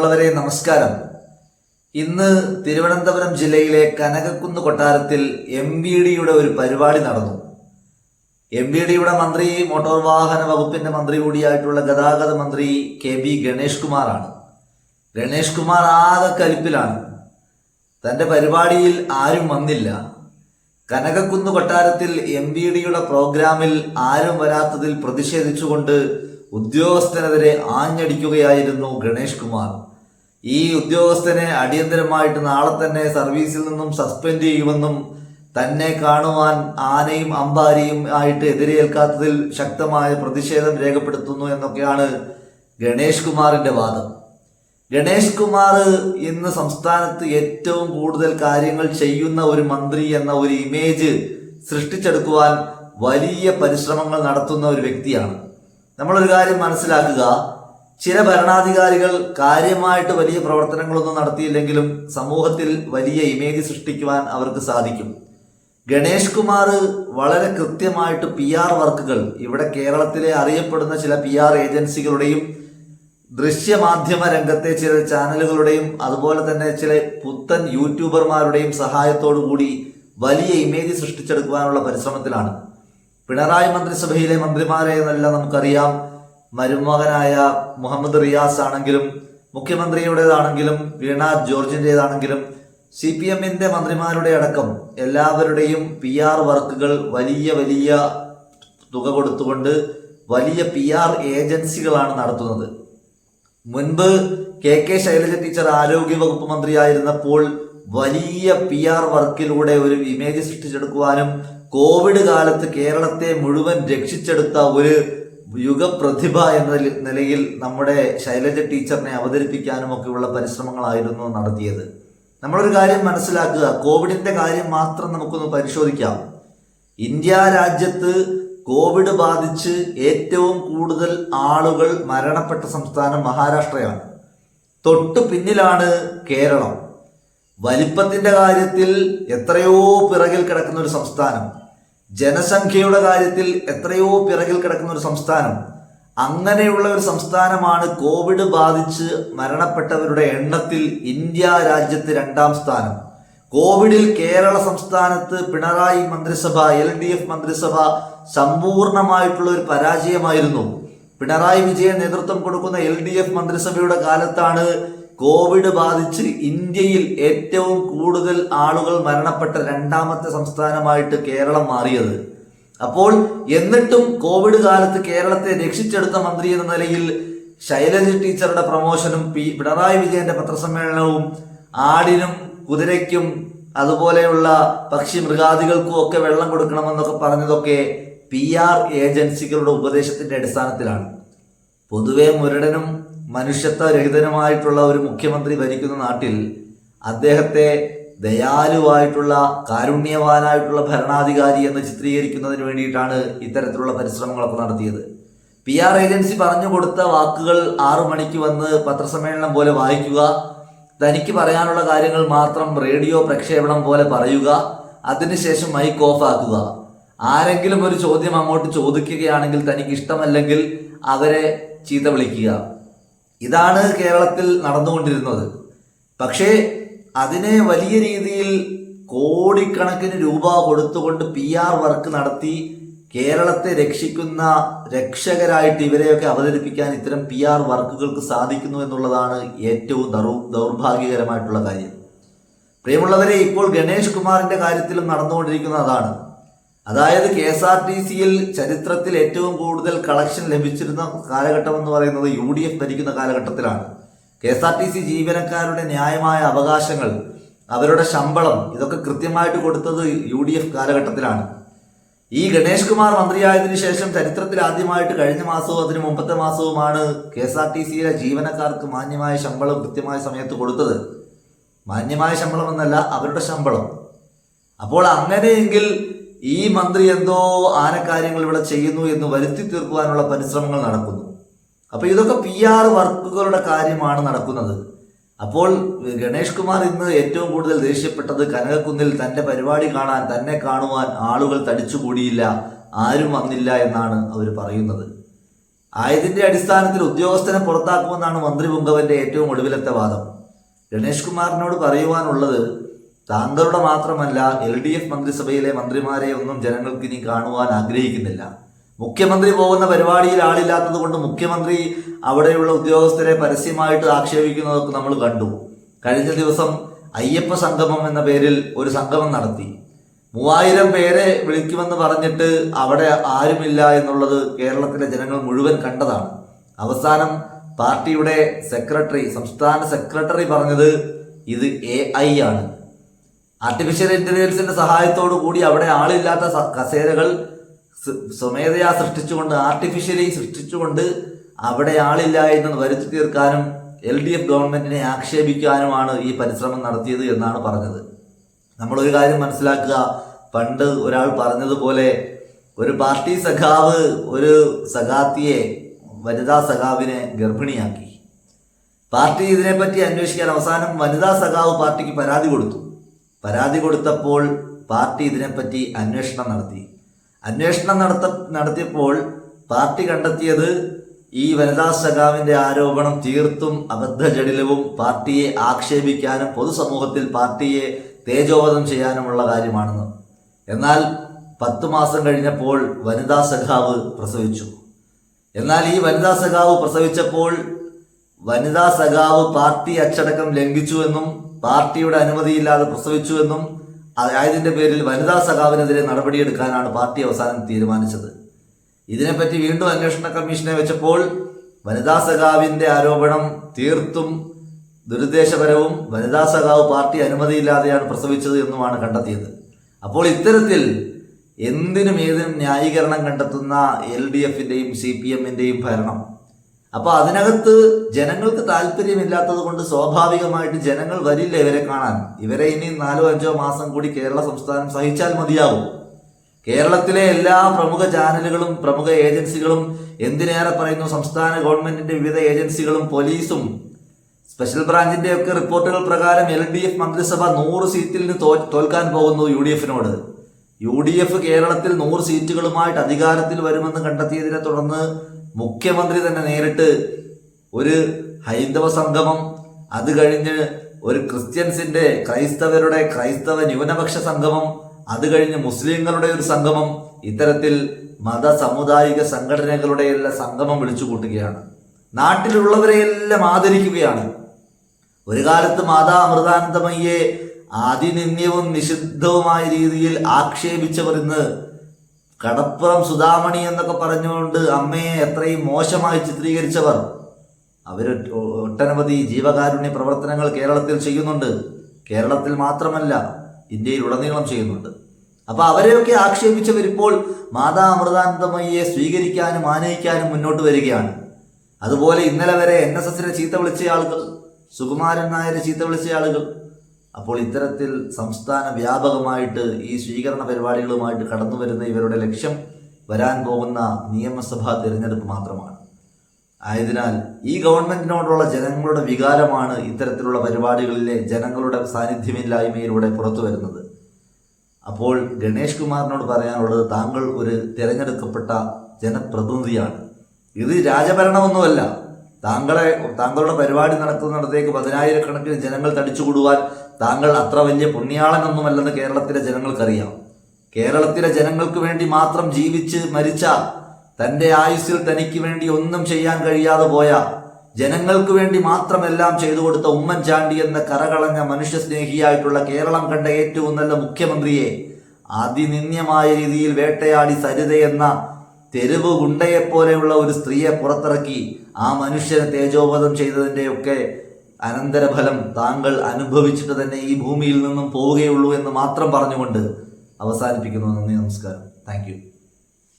പ്രിയമുള്ളവരെ നമസ്കാരം. ഇന്ന് തിരുവനന്തപുരം ജില്ലയിലെ കനകക്കുന്ന് കൊട്ടാരത്തിൽ MVDയുടെ ഒരു പരിപാടി നടന്നു. MVDയുടെ മന്ത്രി മോട്ടോർ വാഹന വകുപ്പിന്റെ മന്ത്രി കൂടിയായിട്ടുള്ള ഗതാഗത മന്ത്രി KB ഗണേഷ് കുമാറാണ്. ഗണേഷ് കുമാർ ആകെ കലിപ്പിലാണ്. തന്റെ പരിപാടിയിൽ ആരും വന്നില്ല. കനകക്കുന്ന് കൊട്ടാരത്തിൽ MVDയുടെ പ്രോഗ്രാമിൽ ആരും വരാത്തതിൽ പ്രതിഷേധിച്ചുകൊണ്ട് ഉദ്യോഗസ്ഥനെതിരെ ആഞ്ഞടിക്കുകയായിരുന്നു ഗണേഷ് കുമാർ. ഈ ഉദ്യോഗസ്ഥനെ അടിയന്തരമായിട്ട് നാളെ തന്നെ സർവീസിൽ നിന്നും സസ്പെൻഡ് ചെയ്യുമെന്നും തന്നെ കാണുവാൻ ആനയും അമ്പാരിയും ആയിട്ട് എതിരേൽക്കാത്തതിൽ ശക്തമായ പ്രതിഷേധം രേഖപ്പെടുത്തുന്നു എന്നൊക്കെയാണ് ഗണേഷ് കുമാറിന്റെ വാദം. ഗണേഷ് കുമാർ ഇന്ന് സംസ്ഥാനത്ത് ഏറ്റവും കൂടുതൽ കാര്യങ്ങൾ ചെയ്യുന്ന ഒരു മന്ത്രി എന്ന ഒരു ഇമേജ് സൃഷ്ടിച്ചെടുക്കുവാൻ വലിയ പരിശ്രമങ്ങൾ നടത്തുന്ന ഒരു വ്യക്തിയാണ്. നമ്മളൊരു കാര്യം മനസ്സിലാക്കുക, ചില ഭരണാധികാരികൾ കാര്യമായിട്ട് വലിയ പ്രവർത്തനങ്ങളൊന്നും നടത്തിയില്ലെങ്കിലും സമൂഹത്തിൽ വലിയ ഇമേജ് സൃഷ്ടിക്കുവാൻ അവർക്ക് സാധിക്കും. ഗണേഷ് കുമാർ വളരെ കൃത്യമായിട്ട് PR വർക്കുകൾ ഇവിടെ കേരളത്തിലെ അറിയപ്പെടുന്ന ചില PR ഏജൻസികളുടെയും ദൃശ്യമാധ്യമ രംഗത്തെ ചില ചാനലുകളുടെയും അതുപോലെ തന്നെ ചില പുത്തൻ യൂട്യൂബർമാരുടെയും സഹായത്തോടു കൂടി വലിയ ഇമേജ് സൃഷ്ടിച്ചെടുക്കുവാനുള്ള പരിശ്രമത്തിലാണ്. പിണറായി മന്ത്രിസഭയിലെ മന്ത്രിമാരെ എന്നല്ല നമുക്കറിയാം. മരുമകനായ മുഹമ്മദ് റിയാസ് ആണെങ്കിലും മുഖ്യമന്ത്രിയുടേതാണെങ്കിലും വീണ ജോർജിൻ്റെതാണെങ്കിലും CPMന്റെ മന്ത്രിമാരുടെ അടക്കം എല്ലാവരുടെയും PR വർക്കുകൾ വലിയ തുക കൊടുത്തുകൊണ്ട് വലിയ PR ഏജൻസികളാണ് നടത്തുന്നത്. മുൻപ് KK ശൈലജ ടീച്ചർ ആരോഗ്യവകുപ്പ് മന്ത്രിയായിരുന്നപ്പോൾ വലിയ PR വർക്കിലൂടെ ഒരു ഇമേജ് സൃഷ്ടിച്ചെടുക്കുവാനും കോവിഡ് കാലത്ത് കേരളത്തെ മുഴുവൻ രക്ഷിച്ചെടുത്ത ഒരു യുഗപ്രതിഭ എന്ന നിലയിൽ നമ്മുടെ ശൈലജ ടീച്ചറിനെ അവതരിപ്പിക്കാനും ഒക്കെയുള്ള പരിശ്രമങ്ങളായിരുന്നു നടത്തിയത്. നമ്മളൊരു കാര്യം മനസ്സിലാക്കുക, കോവിഡിന്റെ കാര്യം മാത്രം നമുക്കൊന്ന് പരിശോധിക്കാം. ഇന്ത്യ രാജ്യത്ത് കോവിഡ് ബാധിച്ച് ഏറ്റവും കൂടുതൽ ആളുകൾ മരണപ്പെട്ട സംസ്ഥാനം മഹാരാഷ്ട്രയാണ്. തൊട്ടു പിന്നിലാണ് കേരളം. വലിപ്പത്തിന്റെ കാര്യത്തിൽ എത്രയോ പിറകിൽ കിടക്കുന്ന ഒരു സംസ്ഥാനം, ജനസംഖ്യയുടെ കാര്യത്തിൽ എത്രയോ പിറകിൽ കിടക്കുന്ന ഒരു സംസ്ഥാനം. അങ്ങനെയുള്ള ഒരു സംസ്ഥാനമാണ് കോവിഡ് ബാധിച്ച് മരണപ്പെട്ടവരുടെ എണ്ണത്തിൽ ഇന്ത്യ രാജ്യത്ത് 2ാം സ്ഥാനം. കോവിഡിൽ കേരള സംസ്ഥാനത്ത് പിണറായി മന്ത്രിസഭ LDF മന്ത്രിസഭ സമ്പൂർണമായിട്ടുള്ള ഒരു പരാജയമായിരുന്നു. പിണറായി വിജയൻ നേതൃത്വം കൊടുക്കുന്ന LDF മന്ത്രിസഭയുടെ കാലത്താണ് കോവിഡ് ബാധിച്ച് ഇന്ത്യയിൽ ഏറ്റവും കൂടുതൽ ആളുകൾ മരണപ്പെട്ട 2ാമത്തെ സംസ്ഥാനമായിട്ട് കേരളം മാറിയത്. അപ്പോൾ എന്നിട്ടും കോവിഡ് കാലത്ത് കേരളത്തെ രക്ഷിച്ചെടുത്ത മന്ത്രി എന്ന നിലയിൽ ശൈലജ ടീച്ചറുടെ പ്രമോഷനും പിണറായി വിജയന്റെ പത്രസമ്മേളനവും ആടിനും കുതിരയ്ക്കും അതുപോലെയുള്ള പക്ഷി മൃഗാദികൾക്കും ഒക്കെ വെള്ളം കൊടുക്കണമെന്നൊക്കെ പറഞ്ഞതൊക്കെ PR ഏജൻസികളുടെ ഉപദേശത്തിന്റെ അടിസ്ഥാനത്തിലാണ്. പൊതുവെ മുരടനും മനുഷ്യത്വരഹിതനുമായിട്ടുള്ള ഒരു മുഖ്യമന്ത്രി ഭരിക്കുന്ന നാട്ടിൽ അദ്ദേഹത്തെ ദയാലുവായിട്ടുള്ള കാരുണ്യവാനായിട്ടുള്ള ഭരണാധികാരി എന്ന് ചിത്രീകരിക്കുന്നതിന് വേണ്ടിയിട്ടാണ് ഇത്തരത്തിലുള്ള പരിശ്രമങ്ങളൊക്കെ നടത്തിയത്. PR ഏജൻസി പറഞ്ഞു കൊടുത്ത വാക്കുകൾ 6 മണിക്ക് വന്ന് പത്രസമ്മേളനം പോലെ വായിക്കുക, തനിക്ക് പറയാനുള്ള കാര്യങ്ങൾ മാത്രം റേഡിയോ പ്രക്ഷേപണം പോലെ പറയുക, അതിനുശേഷം മൈക്ക് ഓഫ് ആക്കുക. ആരെങ്കിലും ഒരു ചോദ്യം അങ്ങോട്ട് ചോദിക്കുകയാണെങ്കിൽ തനിക്ക് ഇഷ്ടമല്ലെങ്കിൽ അവരെ ചീത്ത വിളിക്കുക. ഇതാണ് കേരളത്തിൽ നടന്നുകൊണ്ടിരുന്നത്. പക്ഷേ അതിനെ വലിയ രീതിയിൽ കോടിക്കണക്കിന് രൂപ കൊടുത്തുകൊണ്ട് PR വർക്ക് നടത്തി കേരളത്തെ രക്ഷിക്കുന്ന രക്ഷകരായിട്ട് ഇവരെയൊക്കെ അവതരിപ്പിക്കാൻ ഇത്തരം PR വർക്കുകൾക്ക് സാധിക്കുന്നു എന്നുള്ളതാണ് ഏറ്റവും ദൗർഭാഗ്യകരമായിട്ടുള്ള കാര്യം. പ്രിയമുള്ളവരെ, ഇപ്പോൾ ഗണേഷ് കുമാറിന്റെ കാര്യത്തിലും നടന്നുകൊണ്ടിരിക്കുന്നത് അതാണ്. അതായത് KSRTCയിൽ ചരിത്രത്തിൽ ഏറ്റവും കൂടുതൽ കളക്ഷൻ ലഭിച്ചിരുന്ന കാലഘട്ടം എന്ന് പറയുന്നത് UDF ഭരിക്കുന്ന കാലഘട്ടത്തിലാണ്. KSRTC ജീവനക്കാരുടെ ന്യായമായ അവകാശങ്ങൾ, അവരുടെ ശമ്പളം, ഇതൊക്കെ കൃത്യമായിട്ട് കൊടുത്തത് UDF കാലഘട്ടത്തിലാണ്. ഈ ഗണേഷ് കുമാർ മന്ത്രിയായതിനു ശേഷം ചരിത്രത്തിൽ ആദ്യമായിട്ട് കഴിഞ്ഞ മാസവും അതിന് മുമ്പത്തെ മാസവുമാണ് KSRTCയിലെ ജീവനക്കാർക്ക് മാന്യമായ ശമ്പളം കൃത്യമായ സമയത്ത് കൊടുത്തത്. മാന്യമായ ശമ്പളം എന്നല്ല, അവരുടെ ശമ്പളം. അപ്പോൾ അങ്ങനെയെങ്കിൽ ഈ മന്ത്രി എന്തോ ആനക്കാര്യങ്ങൾ ഇവിടെ ചെയ്യുന്നു എന്ന് വരുത്തി തീർക്കുവാനുള്ള പരിശ്രമങ്ങൾ നടക്കുന്നു. അപ്പൊ ഇതൊക്കെ PR വർക്കുകളുടെ കാര്യമാണ് നടക്കുന്നത്. അപ്പോൾ ഗണേഷ് കുമാർ ഇന്ന് ഏറ്റവും കൂടുതൽ ദേഷ്യപ്പെട്ടത് കനകക്കുന്നിൽ തന്റെ പരിപാടി കാണാൻ, തന്നെ കാണുവാൻ ആളുകൾ തടിച്ചുകൂടിയില്ല, ആരും വന്നില്ല എന്നാണ് അവർ പറയുന്നത്. ആയതിന്റെ അടിസ്ഥാനത്തിൽ ഉദ്യോഗസ്ഥനെ പുറത്താക്കുമെന്നാണ് മന്ത്രി പുങ്കവന്റെ ഏറ്റവും ഒടുവിലത്തെ വാദം. ഗണേഷ് കുമാറിനോട് പറയുവാനുള്ളത്, താങ്കളുടെ മാത്രമല്ല LDF മന്ത്രിസഭയിലെ മന്ത്രിമാരെ ഒന്നും ജനങ്ങൾക്ക് ഇനി കാണുവാൻ ആഗ്രഹിക്കുന്നില്ല. മുഖ്യമന്ത്രി പോകുന്ന പരിപാടിയിൽ ആളില്ലാത്തത് കൊണ്ട് മുഖ്യമന്ത്രി അവിടെയുള്ള ഉദ്യോഗസ്ഥരെ പരസ്യമായിട്ട് ആക്ഷേപിക്കുന്നതൊക്കെ നമ്മൾ കണ്ടു. കഴിഞ്ഞ ദിവസം അയ്യപ്പ സംഗമം എന്ന പേരിൽ ഒരു സംഗമം നടത്തി. 3000 പേരെ വിളിക്കുമെന്ന് പറഞ്ഞിട്ട് അവിടെ ആരുമില്ല എന്നുള്ളത് കേരളത്തിലെ ജനങ്ങൾ മുഴുവൻ കണ്ടതാണ്. അവസാനം പാർട്ടിയുടെ സംസ്ഥാന സെക്രട്ടറി പറഞ്ഞത് ഇത് AI ആണ്. ആർട്ടിഫിഷ്യൽ ഇന്റലിജൻസിന്റെ സഹായത്തോടു കൂടി അവിടെ ആളില്ലാത്ത കസേരകൾ സ്വമേധയാ ആർട്ടിഫിഷ്യലി സൃഷ്ടിച്ചുകൊണ്ട് അവിടെ ആളില്ല എന്ന് വരുത്തി തീർക്കാനും LDF ഗവൺമെന്റിനെ ആക്ഷേപിക്കാനുമാണ് ഈ പരിശ്രമം നടത്തിയത് എന്നാണ് പറഞ്ഞത്. നമ്മളൊരു കാര്യം മനസ്സിലാക്കുക, പണ്ട് ഒരാൾ പറഞ്ഞതുപോലെ ഒരു പാർട്ടി സഖാവ് ഒരു സഖാത്തിയെ, വനിതാ സഖാവിനെ ഗർഭിണിയാക്കി. പാർട്ടി ഇതിനെപ്പറ്റി അന്വേഷിക്കാൻ അവസാനം വനിതാ സഖാവ് പാർട്ടിക്ക് പരാതി കൊടുത്തപ്പോൾ പാർട്ടി ഇതിനെപ്പറ്റി അന്വേഷണം നടത്തിയപ്പോൾ പാർട്ടി കണ്ടെത്തിയത് ഈ വനിതാ സഖാവിന്റെ ആരോപണം തീർത്തും അബദ്ധജടിലവും പാർട്ടിയെ ആക്ഷേപിക്കാനും പൊതുസമൂഹത്തിൽ പാർട്ടിയെ തേജോവധം ചെയ്യാനുമുള്ള കാര്യമാണെന്ന്. എന്നാൽ 10 മാസം കഴിഞ്ഞപ്പോൾ വനിതാ സഖാവ് പ്രസവിച്ചു. എന്നാൽ ഈ വനിതാ സഖാവ് പ്രസവിച്ചപ്പോൾ വനിതാ സഖാവ് പാർട്ടി അച്ചടക്കം ലംഘിച്ചുവെന്നും പാർട്ടിയുടെ അനുമതിയില്ലാതെ പ്രസവിച്ചുവെന്നും ആയതിന്റെ പേരിൽ വനിതാ സഖാവിനെതിരെ നടപടിയെടുക്കാനാണ് പാർട്ടി അവസാനം തീരുമാനിച്ചത്. ഇതിനെപ്പറ്റി വീണ്ടും അന്വേഷണ കമ്മീഷനെ വെച്ചപ്പോൾ വനിതാ സഖാവിന്റെ ആരോപണം തീർത്തും ദുരുദ്ദേശപരവും വനിതാ സഖാവ് പാർട്ടി അനുമതിയില്ലാതെയാണ് പ്രസവിച്ചത് എന്നുമാണ് കണ്ടെത്തിയത്. അപ്പോൾ ഇത്തരത്തിൽ എന്തിനും ഏതിനും ന്യായീകരണം കണ്ടെത്തുന്ന LDFന്റെയും CPMന്റെയും ഭരണം. അപ്പോൾ അതിനകത്ത് ജനങ്ങൾക്ക് താല്പര്യമില്ലാത്തത് കൊണ്ട് സ്വാഭാവികമായിട്ട് ജനങ്ങൾ വരില്ല ഇവരെ കാണാൻ. ഇവരെ ഇനി 4-5 മാസം കൂടി കേരള സംസ്ഥാനം സഹിച്ചാൽ മതിയാവും. കേരളത്തിലെ എല്ലാ പ്രമുഖ ചാനലുകളും പ്രമുഖ ഏജൻസികളും, എന്തിനേറെ പറയുന്നു സംസ്ഥാന ഗവൺമെന്റിന്റെ വിവിധ ഏജൻസികളും പോലീസും സ്പെഷ്യൽ ബ്രാഞ്ചിന്റെ ഒക്കെ റിപ്പോർട്ടുകൾ പ്രകാരം LDF മന്ത്രിസഭ 100 സീറ്റിൽ നിന്ന് തോൽക്കാൻ പോകുന്നു UDFനോട്. UDF കേരളത്തിൽ 100 സീറ്റുകളുമായിട്ട് അധികാരത്തിൽ വരുമെന്ന് കണ്ടെത്തിയതിനെ തുടർന്ന് മുഖ്യമന്ത്രി തന്നെ നേരിട്ട് ഒരു ഹൈന്ദവ സംഗമം, അത് കഴിഞ്ഞ് ഒരു ക്രൈസ്തവ ന്യൂനപക്ഷ സംഗമം, അത് കഴിഞ്ഞ് മുസ്ലിങ്ങളുടെ ഒരു സംഗമം, ഇത്തരത്തിൽ മത സാമുദായിക സംഘടനകളുടെ എല്ലാം സംഗമം വിളിച്ചു കൂട്ടുകയാണ്. നാട്ടിലുള്ളവരെയെല്ലാം ആദരിക്കുകയാണ്. ഒരു കാലത്ത് മാതാ അമൃതാനന്ദമയ്യെ അതിനിന്ദ്യവും നിഷിദ്ധവുമായ രീതിയിൽ ആക്ഷേപിച്ചവർ ഇന്ന് കടപ്പുറം സുധാമണി എന്നൊക്കെ പറഞ്ഞുകൊണ്ട് അമ്മയെ എത്രയും മോശമായി ചിത്രീകരിച്ചവർ, അവർ ഒട്ടനവധി ജീവകാരുണ്യ പ്രവർത്തനങ്ങൾ കേരളത്തിൽ ചെയ്യുന്നുണ്ട്. കേരളത്തിൽ മാത്രമല്ല, ഇന്ത്യയിൽ ഉടനീളം ചെയ്യുന്നുണ്ട്. അപ്പൊ അവരെയൊക്കെ ആക്ഷേപിച്ചവരിപ്പോൾ മാതാ അമൃതാനന്ദമയ്യെ സ്വീകരിക്കാനും ആനയിക്കാനും മുന്നോട്ട് വരികയാണ്. അതുപോലെ ഇന്നലെ വരെ NSSനെ ചീത്ത വിളിച്ച ആളുകൾ, സുകുമാരൻ നായരെ ചീത്ത വിളിച്ച ആളുകൾ. അപ്പോൾ ഇത്തരത്തിൽ സംസ്ഥാന വ്യാപകമായിട്ട് ഈ സ്വീകരണ പരിപാടികളുമായിട്ട് കടന്നു വരുന്ന ഇവരുടെ ലക്ഷ്യം വരാൻ പോകുന്ന നിയമസഭാ തിരഞ്ഞെടുപ്പ് മാത്രമാണ്. ആയതിനാൽ ഈ ഗവൺമെന്റിനോടുള്ള ജനങ്ങളുടെ വികാരമാണ് ഇത്തരത്തിലുള്ള പരിപാടികളിലെ ജനങ്ങളുടെ സാന്നിധ്യമില്ലായ്മയിലൂടെ പുറത്തു വരുന്നത്. അപ്പോൾ ഗണേഷ് കുമാറിനോട് പറയാനുള്ളത്, താങ്കൾ ഒരു തിരഞ്ഞെടുക്കപ്പെട്ട ജനപ്രതിനിധിയാണ്. ഇത് രാജഭരണമൊന്നുമല്ല. താങ്കളുടെ പരിപാടി നടക്കുന്നിടത്തേക്ക് 10,000-കണക്കിന് ജനങ്ങൾ തടിച്ചുകൂടുവാൻ താങ്കൾ അത്ര വലിയ പുണ്യാളനൊന്നുമല്ലെന്ന് കേരളത്തിലെ ജനങ്ങൾക്കറിയാം. കേരളത്തിലെ ജനങ്ങൾക്ക് വേണ്ടി മാത്രം ജീവിച്ച് മരിച്ച, തന്റെ ആയുസ്സിൽ തനിക്ക് വേണ്ടി ഒന്നും ചെയ്യാൻ കഴിയാതെ പോയ, ജനങ്ങൾക്ക് വേണ്ടി മാത്രം എല്ലാം ചെയ്തു കൊടുത്ത ഉമ്മൻചാണ്ടി എന്ന കരകളഞ്ഞ മനുഷ്യസ്നേഹിയായിട്ടുള്ള കേരളം കണ്ട ഏറ്റവും നല്ല മുഖ്യമന്ത്രിയെ അതിനിന്ദ്യമായ രീതിയിൽ വേട്ടയാടി സരിതയെന്ന തെരുവ് ഗുണ്ടയെപ്പോലെയുള്ള ഒരു സ്ത്രീയെ പുറത്തിറക്കി ആ മനുഷ്യനെ തേജോവധം ചെയ്തതിൻ്റെയൊക്കെ അനന്തരഫലം താങ്കൾ അനുഭവിച്ചിട്ട് തന്നെ ഈ ഭൂമിയിൽ നിന്നും പോവുകയുള്ളൂ എന്ന് മാത്രം പറഞ്ഞുകൊണ്ട് അവസാനിപ്പിക്കുന്നു. നന്ദി, നമസ്കാരം. Thank you.